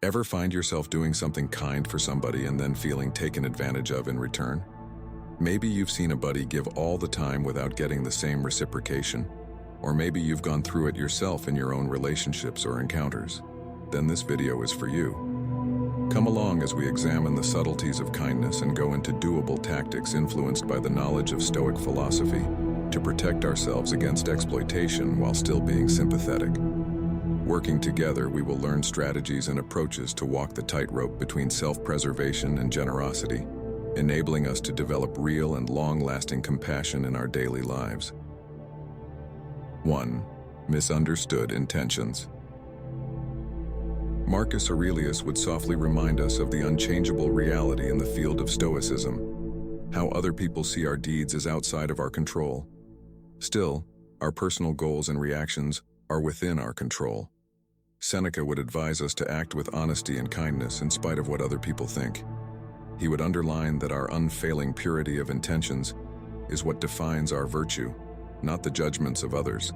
Ever find yourself doing something kind for somebody and then feeling taken advantage of in return? Maybe you've seen a buddy give all the time without getting the same reciprocation, or maybe you've gone through it yourself in your own relationships or encounters. Then this video is for you. Come along as we examine the subtleties of kindness and go into doable tactics influenced by the knowledge of Stoic philosophy to protect ourselves against exploitation while still being sympathetic. Working together, we will learn strategies and approaches to walk the tightrope between self-preservation and generosity, enabling us to develop real and long-lasting compassion in our daily lives. 1. Misunderstood intentions. Marcus Aurelius would softly remind us of the unchangeable reality in the field of Stoicism, how other people see our deeds as outside of our control. Still, our personal goals and reactions are within our control. Seneca would advise us to act with honesty and kindness in spite of what other people think. He would underline that our unfailing purity of intentions is what defines our virtue, not the judgments of others.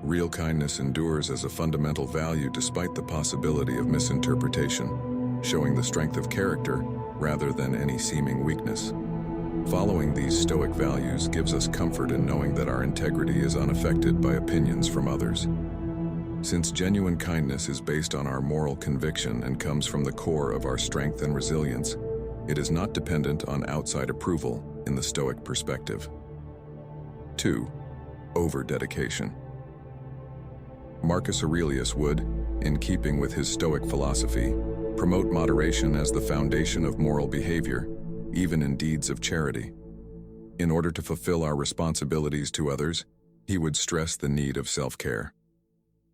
Real kindness endures as a fundamental value despite the possibility of misinterpretation, showing the strength of character rather than any seeming weakness. Following these Stoic values gives us comfort in knowing that our integrity is unaffected by opinions from others. Since genuine kindness is based on our moral conviction and comes from the core of our strength and resilience, it is not dependent on outside approval in the Stoic perspective. 2. Over-dedication. Marcus Aurelius would, in keeping with his Stoic philosophy, promote moderation as the foundation of moral behavior, even in deeds of charity. In order to fulfill our responsibilities to others, he would stress the need of self-care.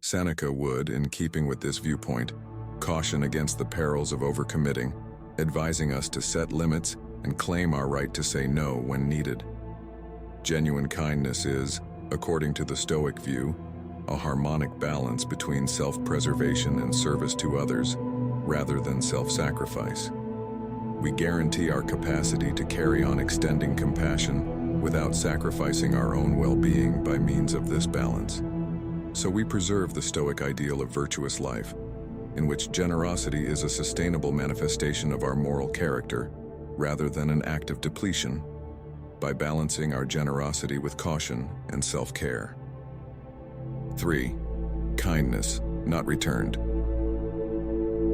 Seneca would, in keeping with this viewpoint, caution against the perils of overcommitting, advising us to set limits and claim our right to say no when needed. Genuine kindness is, according to the Stoic view, a harmonic balance between self-preservation and service to others, rather than self-sacrifice. We guarantee our capacity to carry on extending compassion without sacrificing our own well-being by means of this balance. So we preserve the Stoic ideal of virtuous life, in which generosity is a sustainable manifestation of our moral character, rather than an act of depletion, by balancing our generosity with caution and self-care. 3. Kindness, not returned.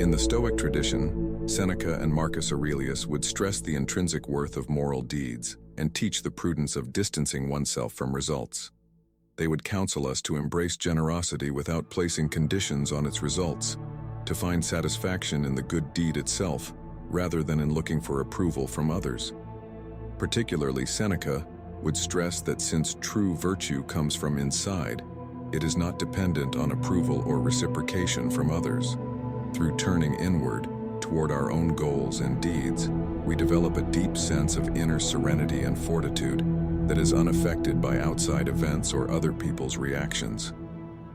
In the Stoic tradition, Seneca and Marcus Aurelius would stress the intrinsic worth of moral deeds and teach the prudence of distancing oneself from results. They would counsel us to embrace generosity without placing conditions on its results, to find satisfaction in the good deed itself, rather than in looking for approval from others. Particularly, Seneca would stress that since true virtue comes from inside, it is not dependent on approval or reciprocation from others. Through turning inward toward our own goals and deeds, we develop a deep sense of inner serenity and fortitude that is unaffected by outside events or other people's reactions.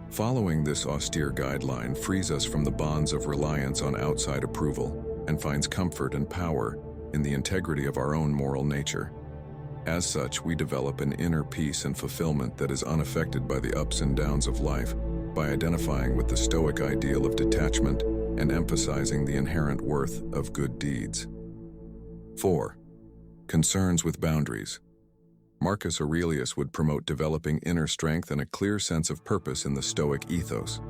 Following this austere guideline frees us from the bonds of reliance on outside approval and finds comfort and power in the integrity of our own moral nature. As such, we develop an inner peace and fulfillment that is unaffected by the ups and downs of life by identifying with the Stoic ideal of detachment and emphasizing the inherent worth of good deeds. 4. Concerns with boundaries. Marcus Aurelius would promote developing inner strength and a clear sense of purpose in the Stoic ethos.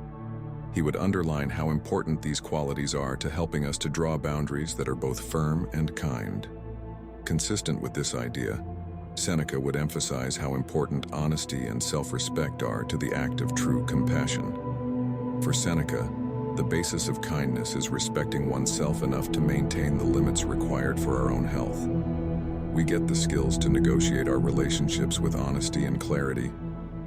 He would underline how important these qualities are to helping us to draw boundaries that are both firm and kind. Consistent with this idea, Seneca would emphasize how important honesty and self-respect are to the act of true compassion. For Seneca, the basis of kindness is respecting oneself enough to maintain the limits required for our own health. We get the skills to negotiate our relationships with honesty and clarity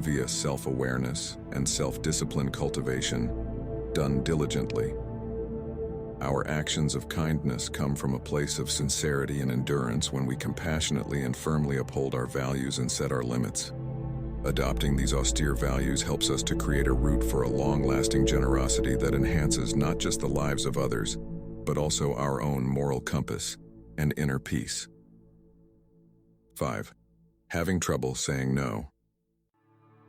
via self-awareness and self-discipline cultivation, done diligently. Our actions of kindness come from a place of sincerity and endurance when we compassionately and firmly uphold our values and set our limits. Adopting these austere values helps us to create a root for a long-lasting generosity that enhances not just the lives of others, but also our own moral compass and inner peace. 5. Having trouble saying no.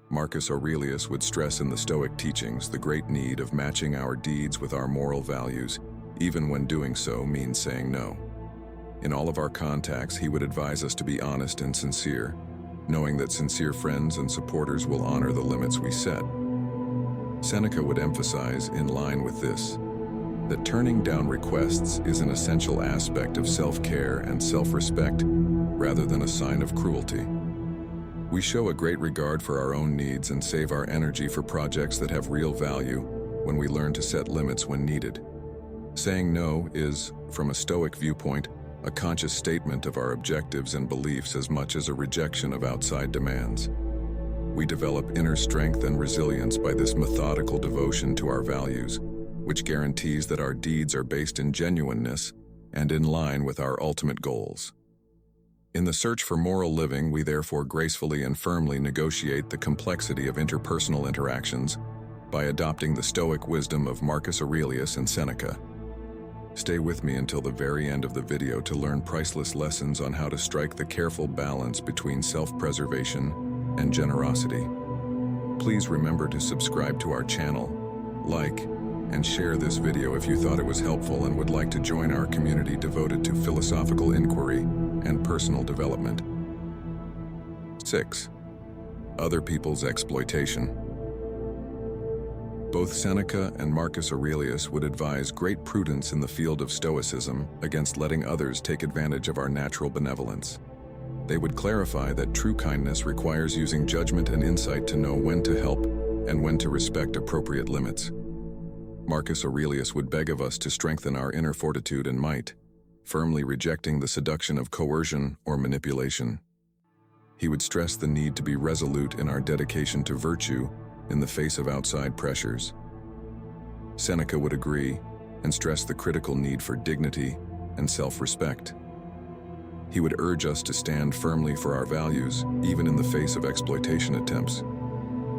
Marcus Aurelius would stress in the Stoic teachings the great need of matching our deeds with our moral values, even when doing so means saying no. In all of our contacts, he would advise us to be honest and sincere, knowing that sincere friends and supporters will honor the limits we set. Seneca would emphasize, in line with this, that turning down requests is an essential aspect of self-care and self-respect, rather than a sign of cruelty. We show a great regard for our own needs and save our energy for projects that have real value when we learn to set limits when needed. Saying no is, from a Stoic viewpoint, a conscious statement of our objectives and beliefs as much as a rejection of outside demands. We develop inner strength and resilience by this methodical devotion to our values, which guarantees that our deeds are based in genuineness and in line with our ultimate goals. In the search for moral living, we therefore gracefully and firmly negotiate the complexity of interpersonal interactions by adopting the Stoic wisdom of Marcus Aurelius and Seneca. Stay with me until the very end of the video to learn priceless lessons on how to strike the careful balance between self-preservation and generosity. Please remember to subscribe to our channel, like, and share this video if you thought it was helpful and would like to join our community devoted to philosophical inquiry and personal development. 6. Other people's exploitation. Both Seneca and Marcus Aurelius would advise great prudence in the field of Stoicism against letting others take advantage of our natural benevolence. They would clarify that true kindness requires using judgment and insight to know when to help and when to respect appropriate limits. Marcus Aurelius would beg of us to strengthen our inner fortitude and might, firmly rejecting the seduction of coercion or manipulation. He would stress the need to be resolute in our dedication to virtue in the face of outside pressures. Seneca would agree and stress the critical need for dignity and self-respect. He would urge us to stand firmly for our values, even in the face of exploitation attempts.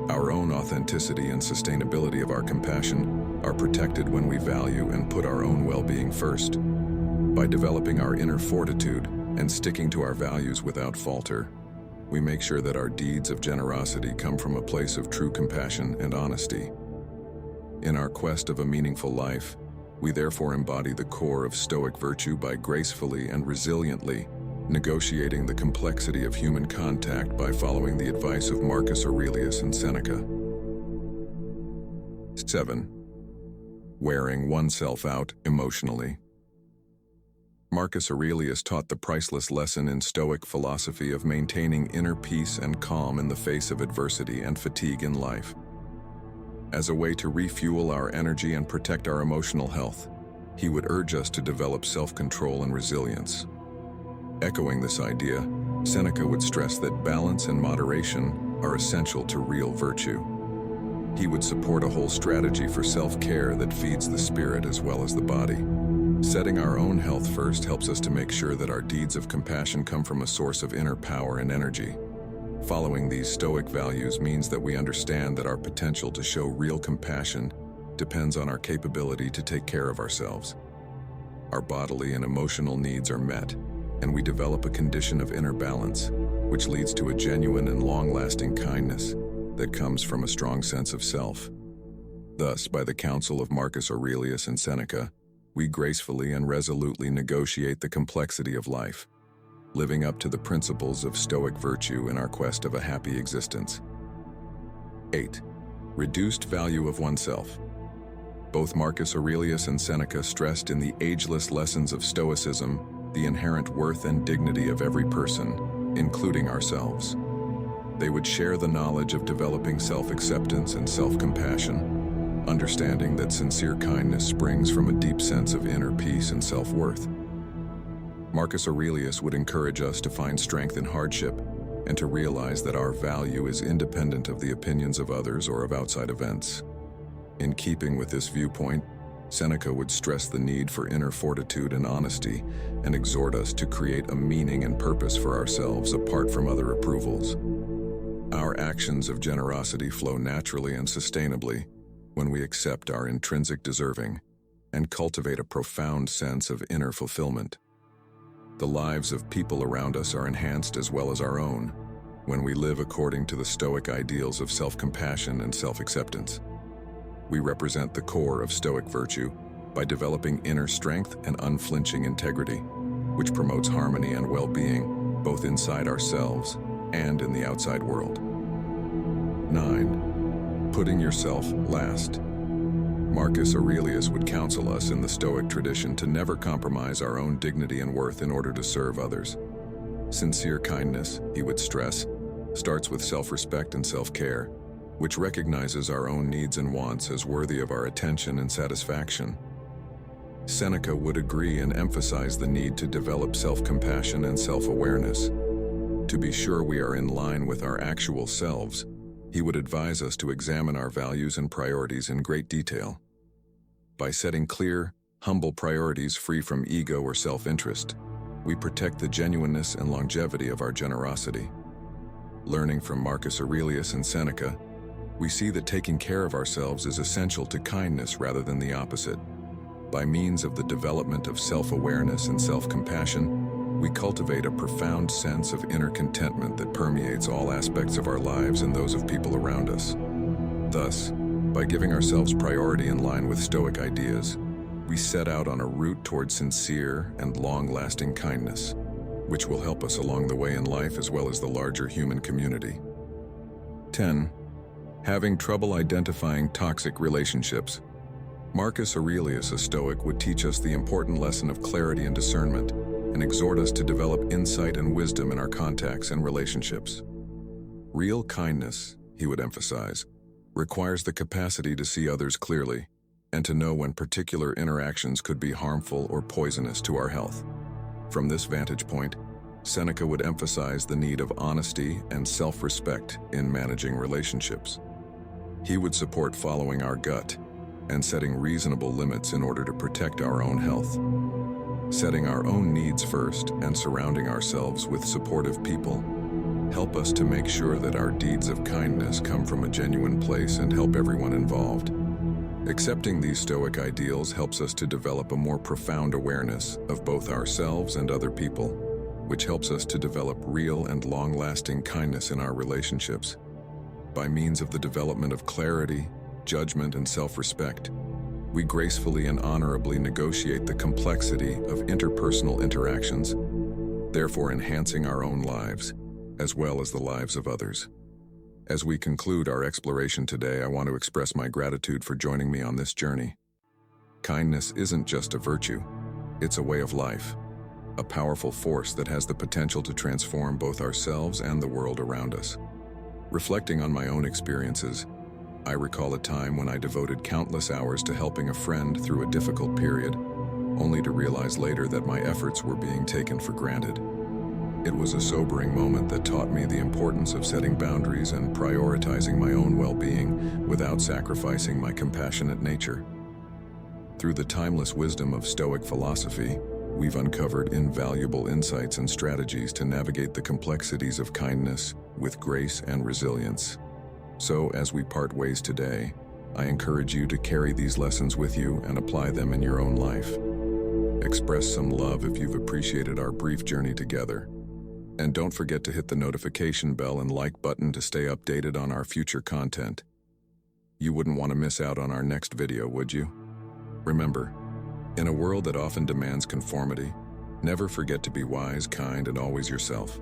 Our own authenticity and sustainability of our compassion are protected when we value and put our own well-being first. By developing our inner fortitude and sticking to our values without falter, we make sure that our deeds of generosity come from a place of true compassion and honesty. In our quest of a meaningful life, we therefore embody the core of Stoic virtue by gracefully and resiliently negotiating the complexity of human contact by following the advice of Marcus Aurelius and Seneca. 7. Wearing oneself out emotionally. Marcus Aurelius taught the priceless lesson in Stoic philosophy of maintaining inner peace and calm in the face of adversity and fatigue in life. As a way to refuel our energy and protect our emotional health, he would urge us to develop self-control and resilience. Echoing this idea, Seneca would stress that balance and moderation are essential to real virtue. He would support a whole strategy for self-care that feeds the spirit as well as the body. Setting our own health first helps us to make sure that our deeds of compassion come from a source of inner power and energy. Following these Stoic values means that we understand that our potential to show real compassion depends on our capability to take care of ourselves. Our bodily and emotional needs are met, and we develop a condition of inner balance, which leads to a genuine and long-lasting kindness that comes from a strong sense of self. Thus, by the counsel of Marcus Aurelius and Seneca, we gracefully and resolutely negotiate the complexity of life, living up to the principles of Stoic virtue in our quest of a happy existence. 8. Reduced value of oneself. Both Marcus Aurelius and Seneca stressed in the ageless lessons of Stoicism the inherent worth and dignity of every person, including ourselves. They would share the knowledge of developing self-acceptance and self-compassion, understanding that sincere kindness springs from a deep sense of inner peace and self-worth. Marcus Aurelius would encourage us to find strength in hardship and to realize that our value is independent of the opinions of others or of outside events. In keeping with this viewpoint, Seneca would stress the need for inner fortitude and honesty and exhort us to create a meaning and purpose for ourselves apart from other approvals. Our actions of generosity flow naturally and sustainably when we accept our intrinsic deserving and cultivate a profound sense of inner fulfillment. The lives of people around us are enhanced as well as our own, when we live according to the Stoic ideals of self-compassion and self-acceptance. We represent the core of Stoic virtue by developing inner strength and unflinching integrity, which promotes harmony and well-being both inside ourselves and in the outside world. 9. Putting yourself last. Marcus Aurelius would counsel us in the Stoic tradition to never compromise our own dignity and worth in order to serve others. Sincere kindness, he would stress, starts with self-respect and self-care, which recognizes our own needs and wants as worthy of our attention and satisfaction. Seneca would agree and emphasize the need to develop self-compassion and self-awareness. To be sure we are in line with our actual selves, he would advise us to examine our values and priorities in great detail. By setting clear, humble priorities free from ego or self-interest, we protect the genuineness and longevity of our generosity. Learning from Marcus Aurelius and Seneca, we see that taking care of ourselves is essential to kindness rather than the opposite. By means of the development of self-awareness and self-compassion, we cultivate a profound sense of inner contentment that permeates all aspects of our lives and those of people around us. Thus, by giving ourselves priority in line with Stoic ideas, we set out on a route toward sincere and long-lasting kindness, which will help us along the way in life as well as the larger human community. 10. Having trouble identifying toxic relationships. Marcus Aurelius, a Stoic, would teach us the important lesson of clarity and discernment and exhort us to develop insight and wisdom in our contacts and relationships. Real kindness, he would emphasize, requires the capacity to see others clearly and to know when particular interactions could be harmful or poisonous to our health. From this vantage point, Seneca would emphasize the need of honesty and self-respect in managing relationships. He would support following our gut and setting reasonable limits in order to protect our own health. Setting our own needs first and surrounding ourselves with supportive people help us to make sure that our deeds of kindness come from a genuine place and help everyone involved. Accepting these Stoic ideals helps us to develop a more profound awareness of both ourselves and other people, which helps us to develop real and long-lasting kindness in our relationships. By means of the development of clarity, judgment, and self-respect, we gracefully and honorably negotiate the complexity of interpersonal interactions, therefore enhancing our own lives, as well as the lives of others. As we conclude our exploration today, I want to express my gratitude for joining me on this journey. Kindness isn't just a virtue, it's a way of life, a powerful force that has the potential to transform both ourselves and the world around us. Reflecting on my own experiences, I recall a time when I devoted countless hours to helping a friend through a difficult period, only to realize later that my efforts were being taken for granted. It was a sobering moment that taught me the importance of setting boundaries and prioritizing my own well-being without sacrificing my compassionate nature. Through the timeless wisdom of Stoic philosophy, we've uncovered invaluable insights and strategies to navigate the complexities of kindness with grace and resilience. So, as we part ways today, I encourage you to carry these lessons with you and apply them in your own life. Express some love if you've appreciated our brief journey together. And don't forget to hit the notification bell and like button to stay updated on our future content. You wouldn't want to miss out on our next video, would you? Remember, in a world that often demands conformity, never forget to be wise, kind, and always yourself.